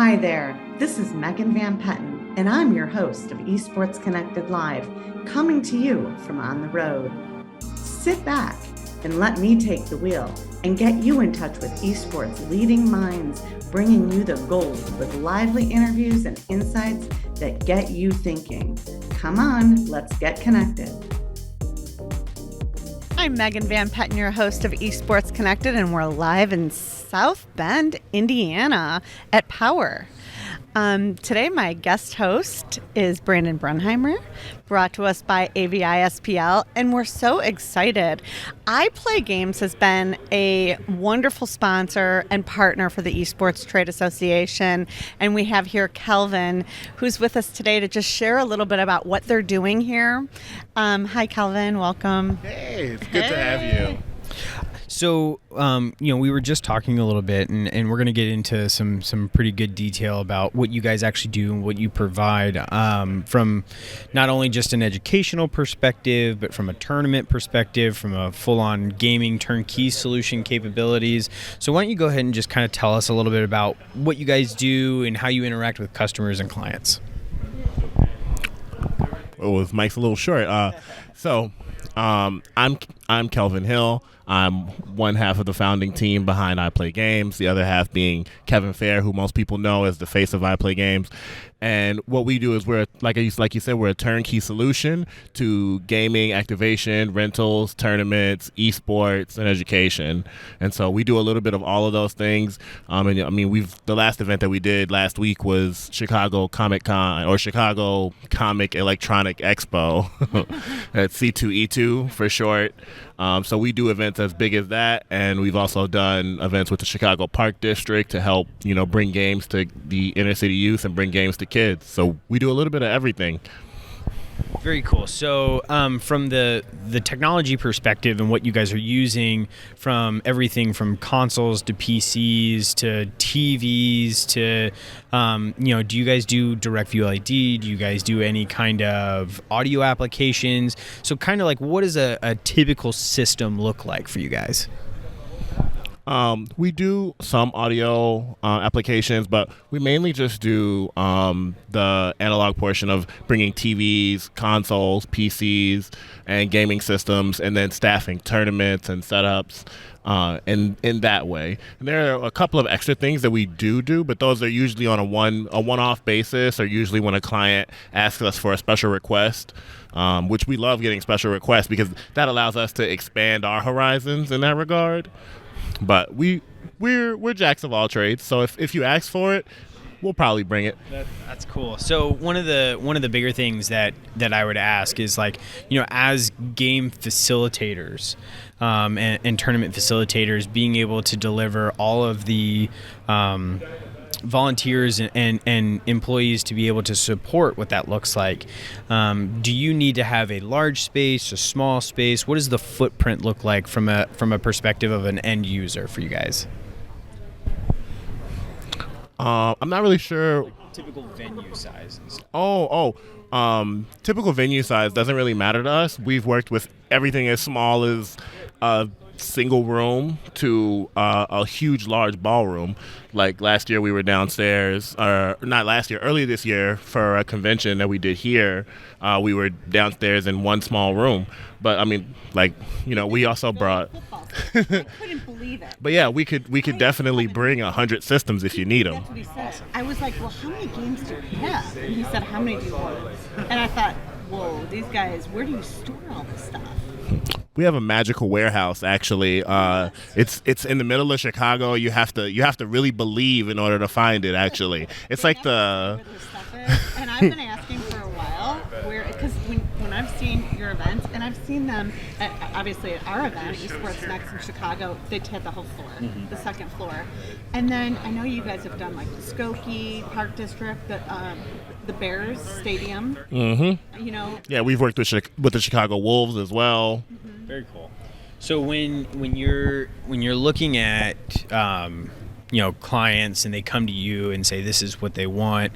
Hi there, this is Megan Van Petten, and I'm your host of Esports Connected Live, coming to you from on the road. Sit back and let me take the wheel and get you in touch with esports leading minds, bringing you the gold with lively interviews and insights that get you thinking. Come on, let's get connected. I'm Megan Van Petten, your host of Esports Connected, and we're live in Southbend, Indiana at Power. Today, my guest host is Brunhammer, brought to us by AVI SPL, and we're so excited. iPlayGames has been a wonderful sponsor and partner for the Esports Trade Association, and we have here Kelvin, who's with us today to just share a little bit about what they're doing here. Hi, Kelvin. Welcome. Hey, it's good to have you. So, we were just talking a little bit, and we're going to get into some pretty good detail about what you guys actually do and what you provide from not only just an educational perspective, but from a tournament perspective, from a full-on gaming turnkey solution capabilities. So why don't you go ahead and just kind of tell us a little bit about what you guys do and how you interact with customers and clients. Oh, his mic's a little short. I'm Kelvin Hill. I'm one half of the founding team behind iPlayGames, the other half being Kevin Fair, who most people know as the face of iPlayGames. And what we do is we're, like you said, we're a turnkey solution to gaming, activation, rentals, tournaments, esports, and education. And so we do a little bit of all of those things. The last event that we did last week was Chicago Comic Con, or Chicago Comic Electronic Expo at C2E2 for short. So we do events as big as that, and we've also done events with the Chicago Park District to help, bring games to the inner city youth and bring games to kids. So we do a little bit of everything. Very cool. So from the technology perspective and what you guys are using, from everything from consoles to PCs to TVs to, do you guys do direct view LED? Do you guys do any kind of audio applications? So kind of like, what does a typical system look like for you guys? We do some audio applications, but we mainly just do the analog portion of bringing TVs, consoles, PCs, and gaming systems, and then staffing tournaments and setups in that way. And there are a couple of extra things that we do, but those are usually on a one-off basis, or usually when a client asks us for a special request. Which we love getting special requests because that allows us to expand our horizons in that regard. But we're jacks of all trades, so if you ask for it, we'll probably bring it. That's cool. So one of the bigger things that I would ask is, like, as game facilitators and tournament facilitators, being able to deliver all of the volunteers and employees to be able to support what that looks like. Do you need to have a large space, a small space? What does the footprint look like from a perspective of an end user for you guys? I'm not really sure. Like typical venue sizes. Typical venue size doesn't really matter to us. We've worked with everything as small as a single room to a huge, large ballroom. Like last year, we were downstairs, or not last year, earlier this year for a convention that we did here. We were downstairs in one small room. But we also brought. I couldn't believe it. But yeah, we could definitely bring 100 systems if you need them. That's what he said. I was like, well, how many games do you have? And he said, how many do you want? And I thought, whoa, these guys, where do you store all this stuff? We have a magical warehouse, actually. It's in the middle of Chicago. You have to really believe in order to find it. Actually, it's like the. Where their stuff is. And I've been asking for a while because when I've seen your events, and I've seen them obviously at our event, Esports Next in Chicago, they had the whole floor, the second floor, and then I know you guys have done like the Skokie Park District, the Bears Stadium. Mm-hmm. Yeah, we've worked with the Chicago Wolves as well. Mm-hmm. Very cool. So when you're looking at clients and they come to you and say this is what they want,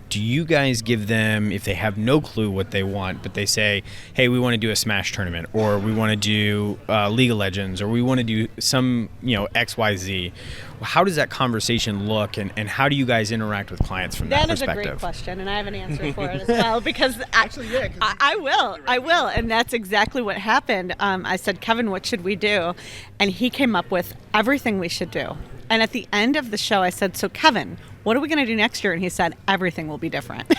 do you guys give them, if they have no clue what they want, but they say, hey, we want to do a Smash tournament, or we want to do League of Legends, or we want to do some XYZ, how does that conversation look, and how do you guys interact with clients from that perspective? That is a great question, and I have an answer for it as well, because actually, I will, and that's exactly what happened. I said, Kevin, what should we do? And he came up with everything we should do. And at the end of the show, I said, so Kevin, what are we going to do next year? And he said, everything will be different.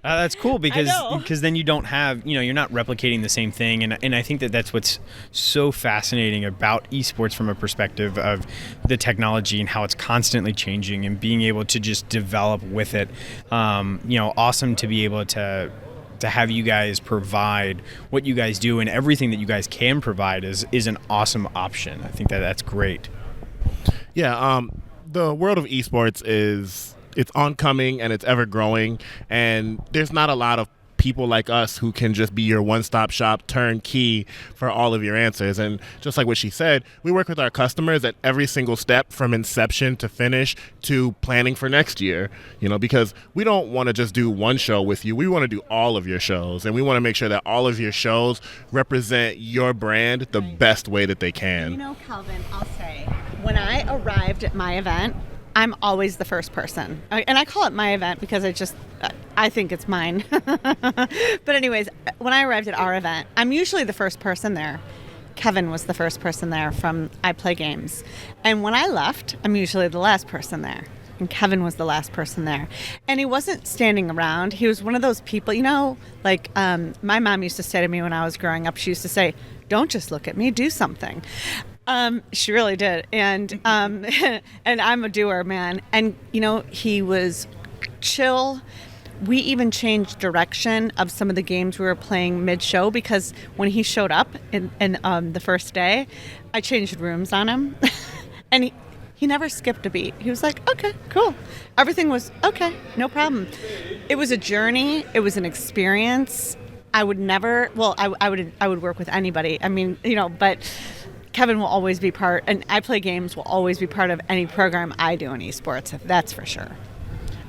That's cool, because then you don't have, you're not replicating the same thing. And I think that's what's so fascinating about esports from a perspective of the technology and how it's constantly changing and being able to just develop with it. Awesome to be able to have you guys provide what you guys do, and everything that you guys can provide is an awesome option. I think that's great. Yeah, the world of esports it's oncoming and it's ever growing, and there's not a lot of people like us who can just be your one-stop shop turnkey for all of your answers. And just like what she said, we work with our customers at every single step from inception to finish to planning for next year, because we don't want to just do one show with you. We want to do all of your shows, and we want to make sure that all of your shows represent your brand the best way that they can. Calvin, I'll say, when I arrived at my event, I'm always the first person. And I call it my event because I think it's mine. But anyways, when I arrived at our event, I'm usually the first person there. Kevin was the first person there from I Play Games. And when I left, I'm usually the last person there. And Kevin was the last person there. And he wasn't standing around. He was one of those people, my mom used to say to me when I was growing up, she used to say, don't just look at me, do something. She really did. And and I'm a doer, man. And, he was chill. We even changed direction of some of the games we were playing mid-show, because when he showed up in the first day, I changed rooms on him. And he never skipped a beat. He was like, okay, cool. Everything was okay, no problem. It was a journey. It was an experience. I would never, I would work with anybody. But Kevin will always be part, and I Play Games will always be part of any program I do in esports. That's for sure.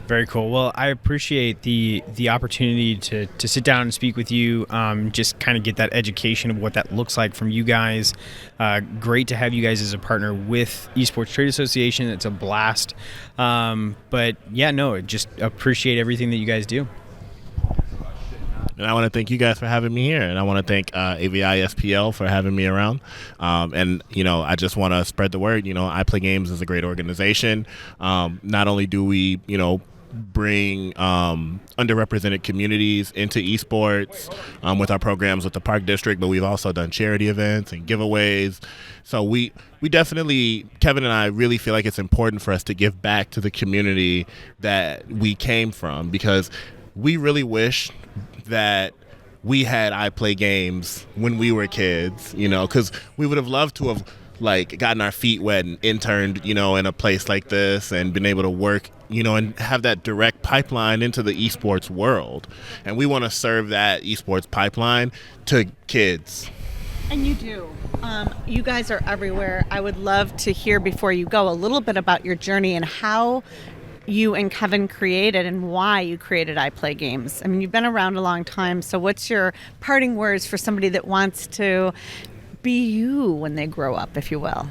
Very cool. Well, I appreciate the opportunity to sit down and speak with you, just kind of get that education of what that looks like from you guys. Great to have you guys as a partner with Esports Trade Association. It's a blast. Just appreciate everything that you guys do. And I want to thank you guys for having me here, and I want to thank AVI SPL for having me around. I just want to spread the word. I Play Games is a great organization. Not only do we, bring underrepresented communities into esports with our programs with the Park District, but we've also done charity events and giveaways. So we definitely, Kevin and I really feel like it's important for us to give back to the community that we came from, because we really wish that we had I Play Games when we were kids, because we would have loved to have gotten our feet wet and interned, in a place like this and been able to work, and have that direct pipeline into the esports world. And we want to serve that esports pipeline to kids. And you do. You guys are everywhere. I would love to hear, before you go, a little bit about your journey and how you and Kevin created and why you created I Play Games. You've been around a long time, so what's your parting words for somebody that wants to be you when they grow up, if you will?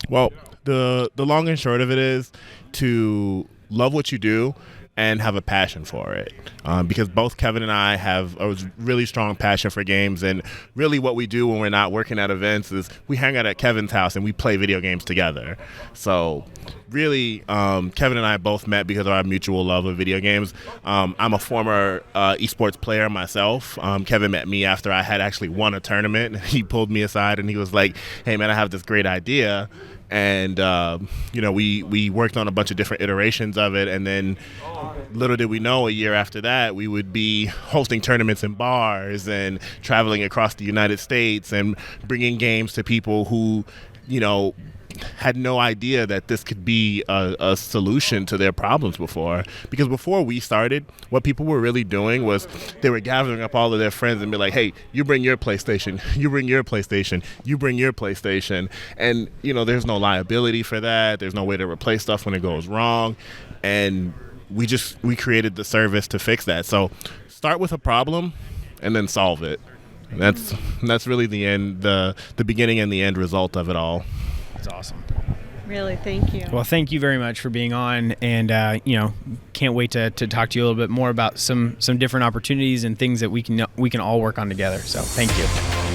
Well, the long and short of it is to love what you do and have a passion for it, because both Kevin and I have a really strong passion for games. And really what we do when we're not working at events is we hang out at Kevin's house and we play video games together. So really, Kevin and I both met because of our mutual love of video games. I'm a former esports player myself. Kevin met me after I had actually won a tournament. He pulled me aside and he was like, hey man, I have this great idea. And we worked on a bunch of different iterations of it, and then little did we know, a year after that we would be hosting tournaments in bars and traveling across the United States and bringing games to people who had no idea that this could be a solution to their problems before. Because before we started, what people were really doing was they were gathering up all of their friends and be like, hey, you bring your PlayStation, you bring your PlayStation, you bring your PlayStation. And, there's no liability for that. There's no way to replace stuff when it goes wrong. And we created the service to fix that. So start with a problem and then solve it. That's really the beginning and the end result of it all. That's awesome. Really, thank you. Well, thank you very much for being on, and can't wait to talk to you a little bit more about some different opportunities and things that we can all work on together. So, thank you.